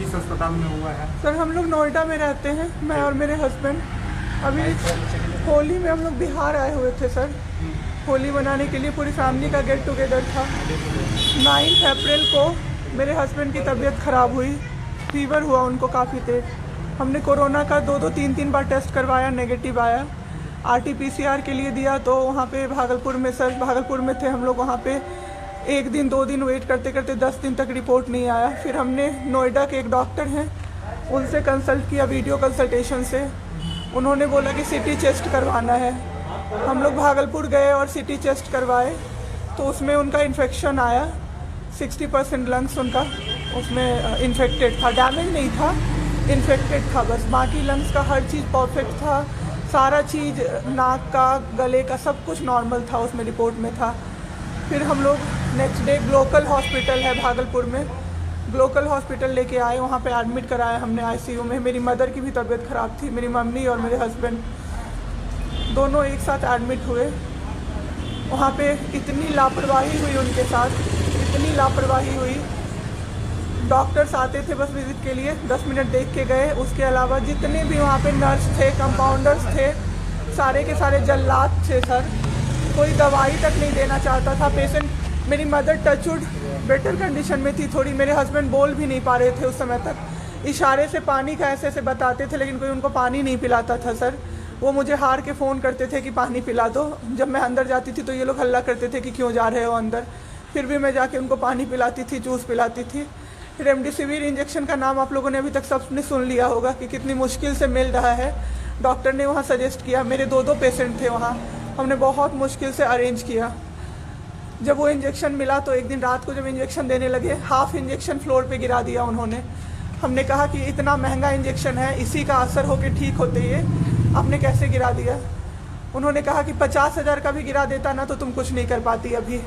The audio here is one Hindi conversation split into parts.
किस अस्पताल में हुआ है? सर हम लोग नोएडा में रहते हैं, मैं और मेरे हस्बैंड। अभी होली में हम लोग बिहार आए हुए थे सर, होली मनाने के लिए पूरी फैमिली का गेट टुगेदर था। 9 अप्रैल को मेरे हस्बैंड की तबीयत ख़राब हुई, फीवर हुआ उनको काफ़ी तेज। हमने कोरोना का 2-2 3-3 बार टेस्ट करवाया, नेगेटिव आया। RT-PCR के लिए दिया तो वहाँ पे भागलपुर में, सर भागलपुर में थे हम लोग, वहाँ पे 1 दिन 2 दिन वेट करते करते 10 दिन तक रिपोर्ट नहीं आया। फिर हमने नोएडा के एक डॉक्टर हैं उनसे कंसल्ट किया, वीडियो कंसल्टेशन से। उन्होंने बोला कि CT चेस्ट करवाना है। हम लोग भागलपुर गए और CT चेस्ट करवाए तो उसमें उनका इन्फेक्शन आया। 60% लंग्स उनका उसमें इन्फेक्टेड था, डैमेज नहीं था, इन्फेक्टेड था बस। बाकी लंग्स का हर चीज़ परफेक्ट था, सारा चीज़ नाक का, गले का सब कुछ नॉर्मल था, उसमें रिपोर्ट में था। फिर हम लोग नेक्स्ट डे ग्लोकल हॉस्पिटल है भागलपुर में, ग्लोकल हॉस्पिटल लेके आए, वहाँ पे एडमिट कराया हमने ICU में। मेरी मदर की भी तबीयत ख़राब थी, मेरी मम्मी और मेरे हस्बैंड दोनों एक साथ एडमिट हुए। वहाँ पे इतनी लापरवाही हुई उनके साथ, इतनी लापरवाही हुई। डॉक्टर्स आते थे बस विजिट के लिए, 10 मिनट देख के गए। उसके अलावा जितने भी वहाँ पे नर्स थे, कंपाउंडर्स थे, सारे के सारे जल्लाद थे सर। कोई दवाई तक नहीं देना चाहता था पेशेंट। मेरी मदर टचवुड बेटर कंडीशन में थी थोड़ी, मेरे हस्बैंड बोल भी नहीं पा रहे थे उस समय तक। इशारे से पानी का ऐसे ऐसे बताते थे, लेकिन कोई उनको पानी नहीं पिलाता था सर। वो मुझे हार के फ़ोन करते थे कि पानी पिला दो। जब मैं अंदर जाती थी तो ये लोग हल्ला करते थे कि क्यों जा रहे हो अंदर। फिर भी मैं जाके उनको पानी पिलाती थी, जूस पिलाती थी। रेमडेसिविर इंजेक्शन का नाम आप लोगों ने अभी तक सबने सुन लिया होगा कि कितनी मुश्किल से मिल रहा है। डॉक्टर ने वहाँ सजेस्ट किया, मेरे 2-2 पेशेंट थे वहाँ, हमने बहुत मुश्किल से अरेंज किया। जब वो इंजेक्शन मिला तो एक दिन रात को जब इंजेक्शन देने लगे, हाफ इंजेक्शन फ्लोर पे गिरा दिया उन्होंने। हमने कहा कि इतना महंगा इंजेक्शन है, इसी का असर होके ठीक होते ये आपने कैसे गिरा दिया। उन्होंने कहा कि 50,000 का भी गिरा देता ना तो तुम कुछ नहीं कर पाती अभी।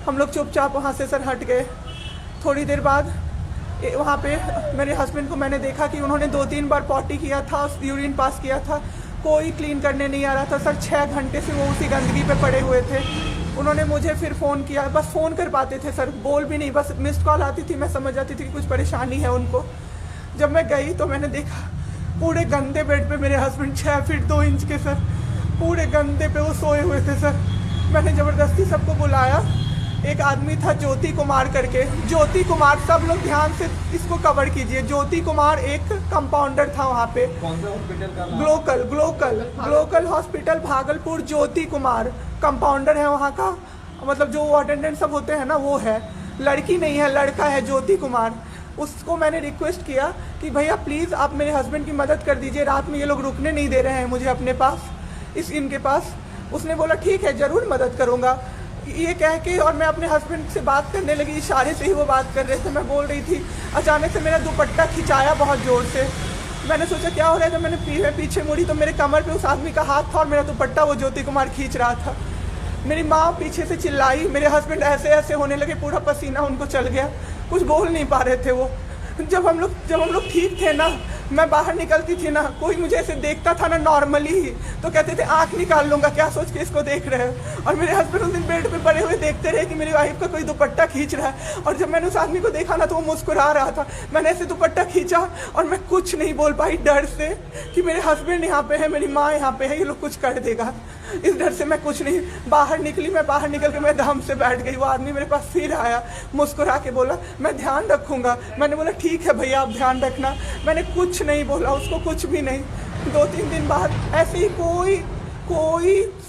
हम लोग चुपचाप वहाँ से सर हट गए। थोड़ी देर बाद वहाँ पे मेरे हस्बैंड को मैंने देखा कि उन्होंने 2-3 बार पॉटी किया था, यूरिन पास किया था, कोई क्लीन करने नहीं आ रहा था सर। 6 घंटे से वो उसी गंदगी पे पड़े हुए थे। उन्होंने मुझे फिर फ़ोन किया, बस फ़ोन कर पाते थे सर, बोल भी नहीं, बस मिस्ड कॉल आती थी, मैं समझ जाती थी कि कुछ परेशानी है उनको। जब मैं गई तो मैंने देखा पूरे गंदे बेड पे मेरे हस्बैंड 6 फीट 2 इंच के सर, पूरे गंदे पे वो सोए हुए थे सर। मैंने ज़बरदस्ती सबको बुलाया। एक आदमी था ज्योति कुमार करके, ज्योति कुमार, सब लोग ध्यान से इसको कवर कीजिए। ज्योति कुमार एक कंपाउंडर था वहाँ पे। कौन सा हॉस्पिटल का नाम? Glocal hospital Bhagalpur. Jyoti Kumar compounder है वहाँ का, मतलब जो अटेंडेंट सब होते हैं ना वो है, लड़की नहीं है, लड़का है ज्योति कुमार। उसको मैंने रिक्वेस्ट किया कि भैया प्लीज़ आप मेरे हस्बैंड की मदद कर दीजिए, रात में ये लोग रुकने नहीं दे रहे हैं मुझे अपने पास, इनके पास। उसने बोला ठीक है ज़रूर मदद करूँगा, ये कह के, और मैं अपने हस्बैंड से बात करने लगी, इशारे से ही वो बात कर रहे थे, मैं बोल रही थी। अचानक से मेरा दुपट्टा खिंचाया बहुत ज़ोर से। मैंने सोचा क्या हो रहा है, जब मैंने पीछे मुड़ी तो मेरे कमर पे उस आदमी का हाथ था और मेरा दुपट्टा वो ज्योति कुमार खींच रहा था। मेरी माँ पीछे से चिल्लाई, मेरे हस्बैंड ऐसे ऐसे होने लगे, पूरा पसीना उनको चल गया, कुछ बोल नहीं पा रहे थे वो। जब हम लोग ठीक थे ना, मैं बाहर निकलती थी ना, कोई मुझे ऐसे देखता था ना नॉर्मली ही तो कहते थे आंख निकाल लूँगा, क्या सोच के इसको देख रहे हो। और मेरे हस्बैंड उस दिन बेड पे पड़े हुए देखते रहे कि मेरी वाइफ का कोई दुपट्टा खींच रहा है। और जब मैंने उस आदमी को देखा ना तो वो मुस्कुरा रहा था। मैंने ऐसे दुपट्टा खींचा और मैं कुछ नहीं बोल पाई, डर से कि मेरे हस्बैंड यहाँ पे है, मेरी माँ यहाँ पे है, ये लोग कुछ कर देगा, इस डर से मैं कुछ नहीं बाहर निकली। मैं बाहर निकल के मैं दम से बैठ गई। वो आदमी मेरे पास फिर आया, मुस्कुरा के बोला मैं ध्यान रखूँगा। मैंने बोला ठीक है भैया आप ध्यान रखना। मैंने कुछ नहीं बोला उसको, कुछ भी नहीं। 2-3 दिन बाद ऐसे ही कोई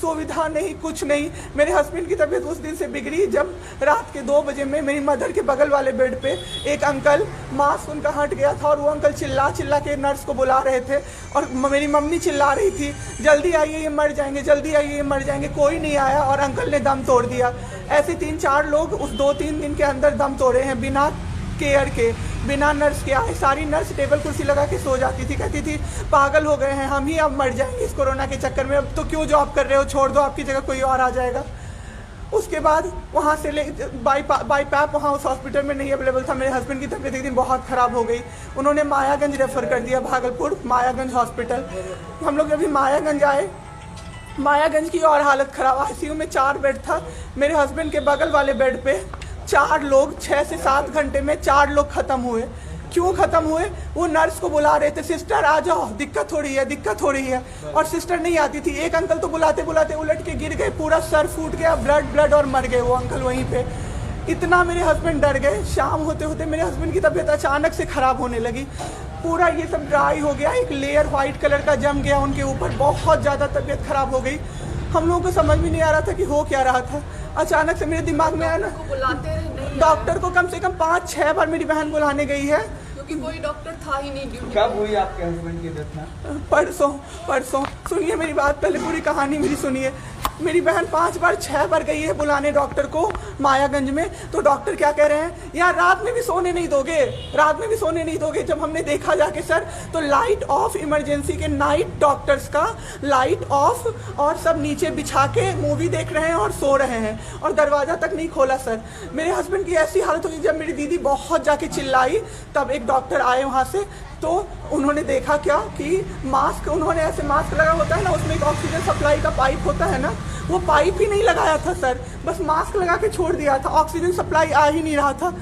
सुविधा नहीं, कुछ नहीं। मेरे हस्बैंड की तबीयत उस दिन से बिगड़ी जब रात के 2 बजे में मेरी मदर के बगल वाले बेड पे एक अंकल, मास्क उनका हट गया था और वो अंकल चिल्ला के नर्स को बुला रहे थे और मेरी मम्मी चिल्ला रही थी जल्दी आइए ये मर जाएंगे, जल्दी आइए ये मर जाएंगे। कोई नहीं आया और अंकल ने दम तोड़ दिया। ऐसे 3-4 लोग उस 2-3 दिन के अंदर दम तोड़े हैं बिना केयर के, बिना नर्स के आए। सारी नर्स टेबल कुर्सी लगा के सो जाती थी, कहती थी पागल हो गए हैं हम ही, अब मर जाएंगे इस कोरोना के चक्कर में, अब तो क्यों जॉब कर रहे हो, छोड़ दो, आपकी जगह कोई और आ जाएगा। उसके बाद वहाँ से बाई पैप वहाँ उस हॉस्पिटल में नहीं अवेलेबल था। मेरे हस्बैंड की तबीयत एक दिन बहुत ख़राब हो गई, उन्होंने मायागंज रेफ़र कर दिया, भागलपुर मायागंज हॉस्पिटल। हम लोग जब मायागंज आए, मायागंज की और हालत ख़राब, ICU में 4 बेड था। मेरे हस्बैंड के बगल वाले बेड पे 4 लोग 6 से 7 घंटे में 4 लोग ख़त्म हुए। क्यों ख़त्म हुए? वो नर्स को बुला रहे थे, सिस्टर आ जाओ, दिक्कत हो रही है, दिक्कत हो रही है, और सिस्टर नहीं आती थी। एक अंकल तो बुलाते बुलाते उलट के गिर गए, पूरा सर फूट गया, ब्लड और मर गए वो अंकल वहीं पे। इतना मेरे हस्बैंड डर गए। शाम होते होते मेरे हस्बैंड की तबीयत अचानक से ख़राब होने लगी, पूरा ये सब ड्राई हो गया, एक लेयर वाइट कलर का जम गया उनके ऊपर, बहुत ज़्यादा तबीयत ख़राब हो गई। हम लोगों को समझ में नहीं आ रहा था कि हो क्या रहा था। अचानक से मेरे दिमाग में आया ना, डॉक्टर को कम से कम 5-6 बार मेरी बहन बुलाने गई है, क्योंकि कोई डॉक्टर था ही नहीं ड्यूटी। कब हुई आपके हस्बैंड की डेथ? परसों। सुनिए मेरी बात, पहले पूरी कहानी मेरी सुनिए। मेरी बहन 5 बार 6 बार गई है बुलाने डॉक्टर को मायागंज में, तो डॉक्टर क्या कह रहे हैं, यार रात में भी सोने नहीं दोगे, रात में भी सोने नहीं दोगे। जब हमने देखा जाके सर, तो लाइट ऑफ, इमरजेंसी के नाइट डॉक्टर्स का लाइट ऑफ, और सब नीचे बिछा के मूवी देख रहे हैं और सो रहे हैं, और दरवाज़ा तक नहीं खोला सर। मेरे हस्बैंड की ऐसी हालत हुई, जब मेरी दीदी बहुत जाके चिल्लाई, तब एक डॉक्टर आए वहाँ से, तो उन्होंने देखा क्या कि मास्क, उन्होंने ऐसे मास्क लगा होता है ना, उसमें एक ऑक्सीजन सप्लाई का पाइप होता है ना, वो पाइप ही नहीं लगाया था सर, बस मास्क लगा के छोड़ दिया था, ऑक्सीजन सप्लाई आ ही नहीं रहा था।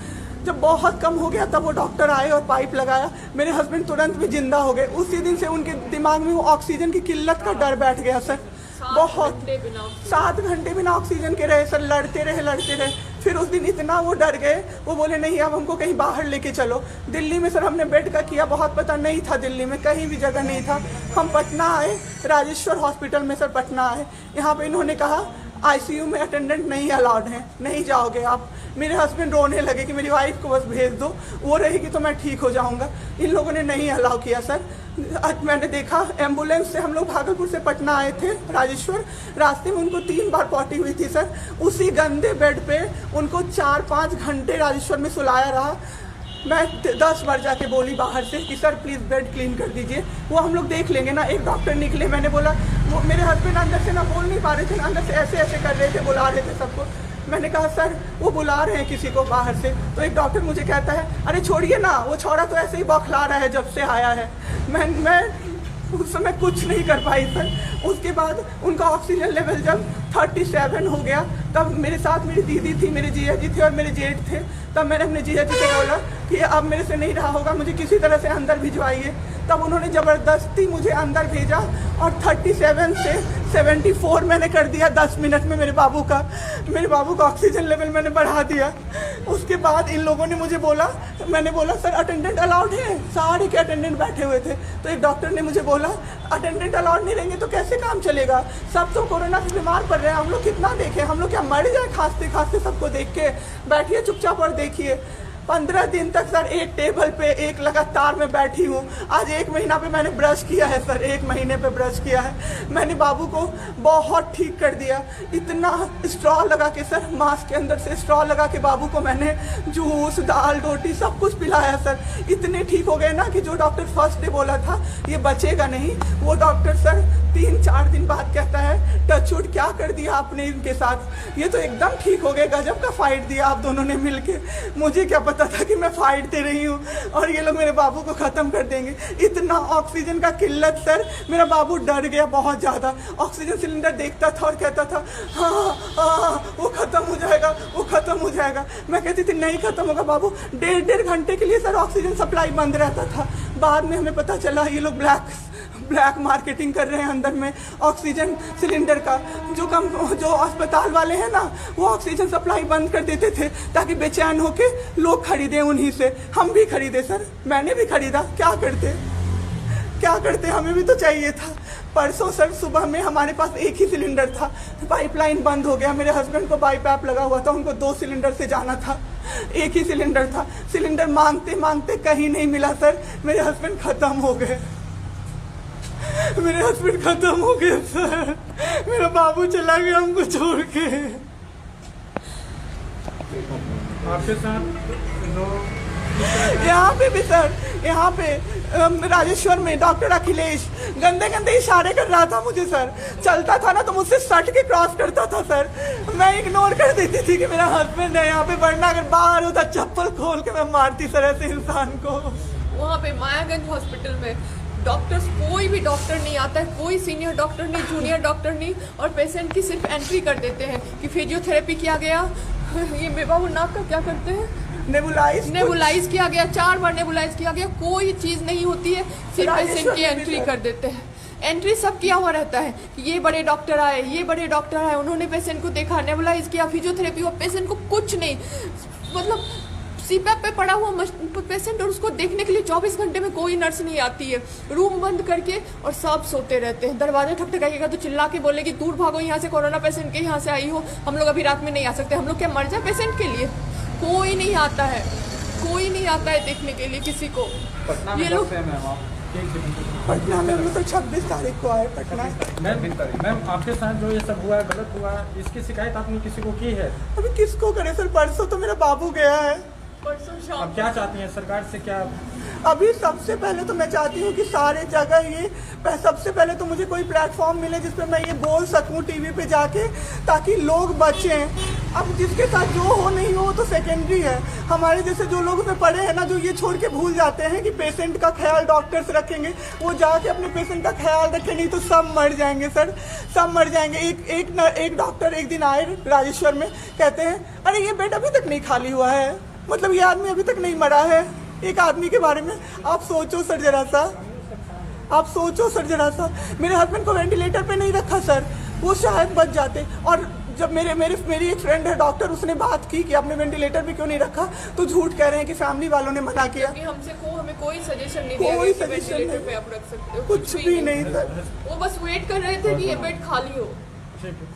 जब बहुत कम हो गया तब वो डॉक्टर आए और पाइप लगाया, मेरे हस्बैंड तुरंत भी जिंदा हो गए। उसी दिन से उनके दिमाग में वो ऑक्सीजन की किल्लत का डर बैठ गया सर। बहुत 7 घंटे बिना ऑक्सीजन के रहे सर, लड़ते रहे। फिर उस दिन इतना वो डर गए, वो बोले नहीं अब हमको कहीं बाहर लेके चलो। दिल्ली में सर हमने बेड का किया, बहुत पता नहीं था, दिल्ली में कहीं भी जगह नहीं था। हम पटना आए, राजेश्वर हॉस्पिटल में सर पटना आए। यहाँ पे इन्होंने कहा आईसीयू में अटेंडेंट नहीं अलाउड है, नहीं जाओगे आप। मेरे हस्बैंड रोने लगे कि मेरी वाइफ को बस भेज दो, वो रहेगी तो मैं ठीक हो जाऊंगा। इन लोगों ने नहीं अलाउ किया सर। आज मैंने देखा, एम्बुलेंस से हम लोग भागलपुर से पटना आए थे राजेश्वर, रास्ते में उनको 3 बार पॉटी हुई थी सर। उसी गंदे बेड पे उनको 4-5 घंटे राजेश्वर में सुलाया रहा। मैं 10 बार जाके बोली बाहर से कि सर प्लीज़ बेड क्लीन कर दीजिए, वो हम लोग देख लेंगे ना। एक डॉक्टर निकले, मैंने बोला, वो मेरे हस्बैंड अंदर से ना बोल नहीं पा रहे थे, अंदर से ऐसे ऐसे कर रहे थे, बुला रहे थे सबको। मैंने कहा सर वो बुला रहे हैं किसी को बाहर से, तो एक डॉक्टर मुझे कहता है अरे छोड़िए ना, वो छोड़ा तो ऐसे ही बौखला रहा है जब से आया है। मैं उस समय कुछ नहीं कर पाई सर। उसके बाद उनका ऑक्सीजन लेवल जब 37 हो गया, तब मेरे साथ मेरी दीदी थी, मेरे जीजा जी थे और मेरे जेठ थे। तब मैंने अपने जीजा जी से बोला कि अब मेरे से नहीं रहा होगा, मुझे किसी तरह से अंदर भिजवाइए। तब उन्होंने ज़बरदस्ती मुझे अंदर भेजा और 37 से 74 मैंने कर दिया 10 मिनट में मेरे बाबू का ऑक्सीजन लेवल मैंने बढ़ा दिया। उसके बाद इन लोगों ने मुझे बोला, मैंने बोला सर अटेंडेंट अलाउड है, सारे के अटेंडेंट बैठे हुए थे। तो एक डॉक्टर ने मुझे बोला अटेंडेंट अलाउड नहीं रहेंगे तो कैसे काम चलेगा, सब तो कोरोना से बीमार पड़ रहे हैं, हम लोग कितना देखें, हम लोग क्या मर जाए खांसते खांसते सबको देख के। बैठिए चुपचाप और देखिए। 15 दिन तक सर एक टेबल पे एक लगातार मैं बैठी हूँ। आज 1 महीना पे मैंने ब्रश किया है सर, 1 महीने पे ब्रश किया है मैंने। बाबू को बहुत ठीक कर दिया, इतना स्ट्रॉ लगा के सर, मास्क के अंदर से स्ट्रॉ लगा के बाबू को मैंने जूस, दाल, रोटी सब कुछ पिलाया सर। इतने ठीक हो गए ना कि जो डॉक्टर फर्स्ट डे बोला था ये बचेगा नहीं, वो डॉक्टर सर 3-4 दिन बाद कहता है टचवुड क्या कर दिया आपने इनके साथ, ये तो एकदम ठीक हो गए, गजब का फाइट दिया आप दोनों ने मिलके। मुझे क्या पता था कि मैं फाइट दे रही हूँ और ये लोग मेरे बाबू को ख़त्म कर देंगे। इतना ऑक्सीजन का किल्लत सर, मेरा बाबू डर गया बहुत ज़्यादा। ऑक्सीजन सिलेंडर देखता था और कहता था हाँ वो ख़त्म हो जाएगा, वो ख़त्म हो जाएगा। मैं कहती थी नहीं ख़त्म होगा बाबू। 1.5 घंटे के लिए सर ऑक्सीजन सप्लाई बंद रहता था। बाद में हमें पता चला ये लोग ब्लैक मार्केटिंग कर रहे हैं अंदर में ऑक्सीजन सिलेंडर का। जो अस्पताल वाले हैं ना, वो ऑक्सीजन सप्लाई बंद कर देते थे ताकि बेचैन होके लोग खरीदें उन्हीं से। हम भी खरीदे सर, मैंने भी खरीदा, क्या करते हमें भी तो चाहिए था। परसों सर सुबह में हमारे पास एक ही सिलेंडर था, पाइपलाइन बंद हो गया। मेरे हस्बैंड को बाईपैप लगा हुआ था, उनको 2 सिलेंडर से जाना था, एक ही सिलेंडर था। सिलेंडर मांगते मांगते कहीं नहीं मिला सर, मेरे हस्बैंड ख़त्म हो गए। सर, मेरा बाबू चला गया हमको छोड़ के। आपके साथ यहाँ पे भी सर, यहाँ पे राजेश्वर में डॉक्टर अखिलेश गंदे गंदे इशारे कर रहा था मुझे सर। चलता था ना तो मुझसे सट के क्रॉस करता था सर, मैं इग्नोर कर देती थी कि मेरा हस्बैंड है यहाँ पे, वरना अगर बाहर होता चप्पल खोल के मैं मारती सर ऐसे इंसान को। वहाँ पे मायागंज हॉस्पिटल में डॉक्टर्स, कोई भी डॉक्टर नहीं आता है, कोई सीनियर डॉक्टर नहीं, जूनियर डॉक्टर नहीं, और पेशेंट की सिर्फ एंट्री कर देते हैं कि फिजियोथेरेपी किया गया। ये मेरे बाबू नाक का क्या करते हैं, नेबुलाइज किया गया, 4 बार नेबुलाइज किया गया, कोई चीज़ नहीं होती है, सिर्फ पेशेंट की एंट्री कर देते हैं। एंट्री सब किया हुआ रहता है कि ये बड़े डॉक्टर आए, ये बड़े डॉक्टर आए, उन्होंने पेशेंट को देखा, नेबुलाइज किया, फिजियोथेरेपी हुआ, पेशेंट को कुछ नहीं, मतलब सीपैप पे पड़ा हुआ पेशेंट, और उसको देखने के लिए 24 घंटे में कोई नर्स नहीं आती है, रूम बंद करके, और सब सोते रहते हैं। दरवाजा ठकठकाइएगा तो चिल्ला के बोलेगी दूर भागो यहाँ से, कोरोना पेशेंट के यहाँ से आई हो, हम लोग अभी रात में नहीं आ सकते। हम लोग क्या मर जाए पेशेंट के लिए? कोई नहीं आता है, कोई नहीं आता है देखने के लिए किसी को। ये लोग पटना में हम लोग तो 26 तारीख को आए पटना। मैम आपके साथ जो ये सब हुआ, गलत हुआ, इसकी शिकायत आपने किसी को की है? अभी किसको करे सर? परसों तो मेरा बाबू गया है। परसों शाम अब क्या चाहती हैं सरकार से? क्या अभी सबसे पहले तो मैं चाहती हूँ कि सारे जगह ये, सबसे पहले तो मुझे कोई प्लेटफॉर्म मिले जिस पे मैं ये बोल सकूँ टीवी पे जाके, ताकि लोग बचें। अब जिसके साथ जो हो नहीं हो तो सेकेंडरी है। हमारे जैसे जो लोग उसमें पड़े हैं ना, जो ये छोड़ के भूल जाते हैं कि पेशेंट का ख्याल डॉक्टर्स रखेंगे, वो जाके अपने पेशेंट का ख्याल रखें, नहीं तो सब मर जाएंगे सर, सब मर जाएंगे। एक डॉक्टर एक दिन आए राजेश्वर में, कहते हैं अरे ये बेड अभी तक नहीं खाली हुआ है, मतलब ये आदमी अभी तक नहीं मरा है। एक आदमी के बारे में आप सोचो सर जरा सा, आप सोचो सर जरा सा। मेरे हस्बैंड को वेंटिलेटर पे नहीं रखा सर, वो शायद बच जाते। और जब मेरी एक फ्रेंड है डॉक्टर, उसने बात की कि आपने वेंटिलेटर पे क्यों नहीं रखा, तो झूठ कह रहे हैं कि फैमिली वालों ने मना किया। हमें कोई सजेशन नहीं दिया कोई गया कि सजेशन वेंटिलेटर नहीं, पे आप रख सकते हो, कुछ भी नहीं सर। वो बस वेट कर रहे थे कि ये बेड खाली हो। ठीक है।